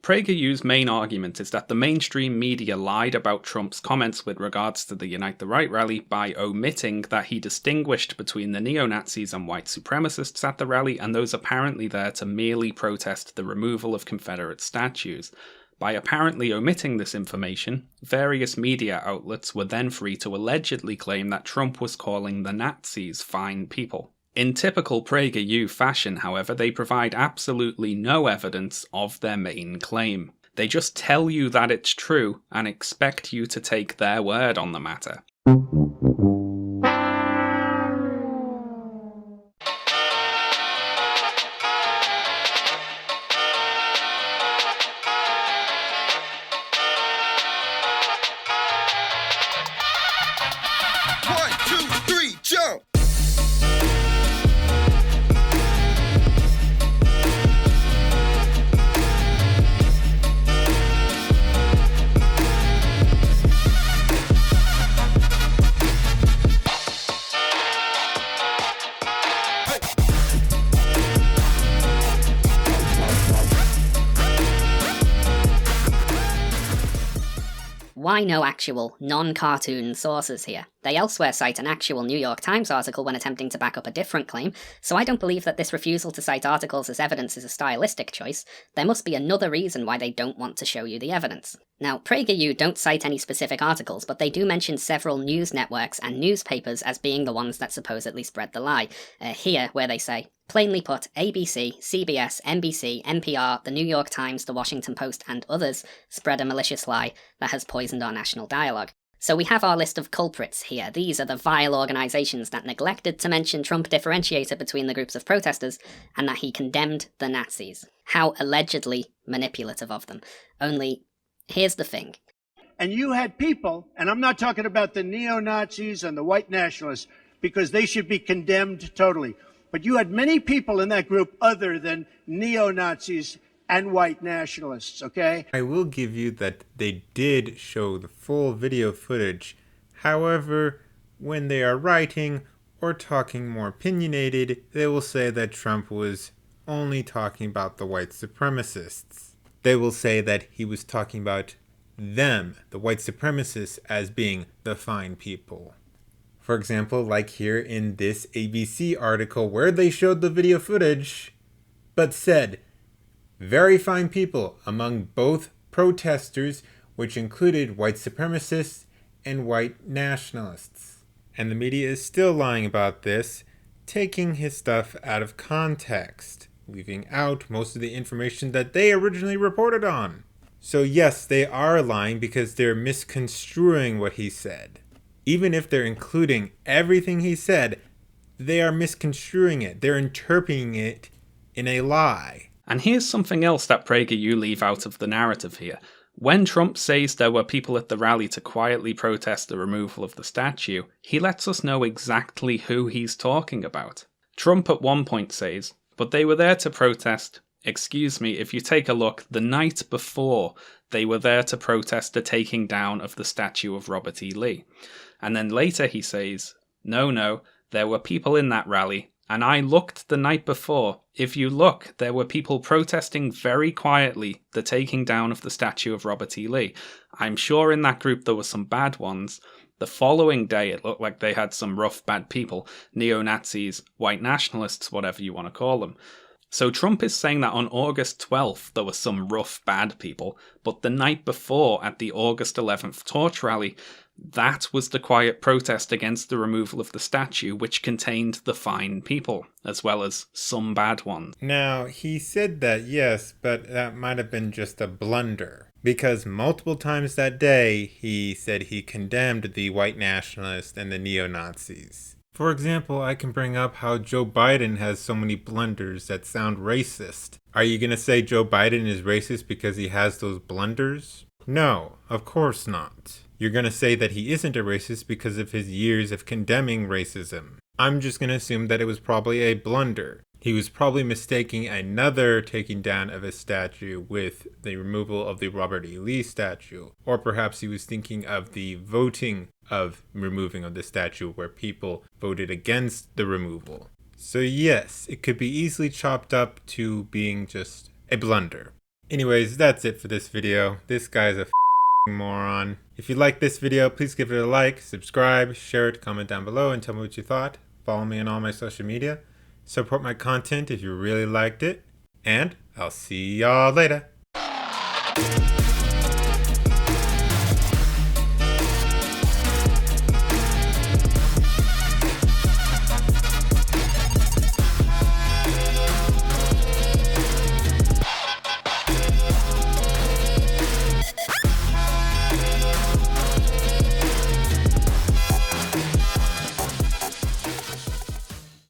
PragerU's main argument is that the mainstream media lied about Trump's comments with regards to the Unite the Right rally by omitting that he distinguished between the neo-Nazis and white supremacists at the rally and those apparently there to merely protest the removal of Confederate statues. By apparently omitting this information, various media outlets were then free to allegedly claim that Trump was calling the Nazis fine people. In typical PragerU fashion, however, they provide absolutely no evidence of their main claim. They just tell you that it's true and expect you to take their word on the matter. Why no actual, non-cartoon sources here? They elsewhere cite an actual New York Times article when attempting to back up a different claim, so I don't believe that this refusal to cite articles as evidence is a stylistic choice. There must be another reason why they don't want to show you the evidence. Now, PragerU don't cite any specific articles, but they do mention several news networks and newspapers as being the ones that supposedly spread the lie. Here, where they say, plainly put, ABC, CBS, NBC, NPR, the New York Times, the Washington Post, and others spread a malicious lie that has poisoned our national dialogue. So we have our list of culprits here. These are the vile organisations that neglected to mention Trump differentiated between the groups of protesters and that he condemned the Nazis. How allegedly manipulative of them. Only, here's the thing. And you had people, and I'm not talking about the neo-Nazis and the white nationalists, because they should be condemned totally. But you had many people in that group other than neo-Nazis and white nationalists, okay? I will give you that they did show the full video footage. However, when they are writing or talking more opinionated, they will say that Trump was only talking about the white supremacists. They will say that he was talking about them, the white supremacists, as being the fine people. For example, like here in this ABC article where they showed the video footage, but said, very fine people among both protesters, which included white supremacists and white nationalists. And the media is still lying about this, taking his stuff out of context, leaving out most of the information that they originally reported on. So yes, they are lying because they're misconstruing what he said. Even if they're including everything he said, they are misconstruing it. They're interpreting it in a lie. And here's something else that PragerU leave out of the narrative here. When Trump says there were people at the rally to quietly protest the removal of the statue, he lets us know exactly who he's talking about. Trump at one point says, but they were there to protest, excuse me, if you take a look, the night before they were there to protest the taking down of the statue of Robert E. Lee. And then later he says, no, there were people in that rally, and I looked the night before. If you look, there were people protesting very quietly the taking down of the statue of Robert E. Lee. I'm sure in that group there were some bad ones. The following day it looked like they had some rough bad people, neo-Nazis, white nationalists, whatever you want to call them. So Trump is saying that on August 12th there were some rough bad people, but the night before at the August 11th torch rally, that was the quiet protest against the removal of the statue, which contained the fine people, as well as some bad ones. Now, he said that, yes, but that might have been just a blunder. Because multiple times that day, he said he condemned the white nationalists and the neo-Nazis. For example, I can bring up how Joe Biden has so many blunders that sound racist. Are you going to say Joe Biden is racist because he has those blunders? No, of course not. You're going to say that he isn't a racist because of his years of condemning racism. I'm just going to assume that it was probably a blunder. He was probably mistaking another taking down of a statue with the removal of the Robert E. Lee statue. Or perhaps he was thinking of the voting of removing of the statue where people voted against the removal. So yes, it could be easily chopped up to being just a blunder. Anyways, that's it for this video. This guy's a moron. If you like this video, please give it a like, subscribe, share it, comment down below, and tell me what you thought. Follow me on all my social media. Support my content if you really liked it. And I'll see y'all later.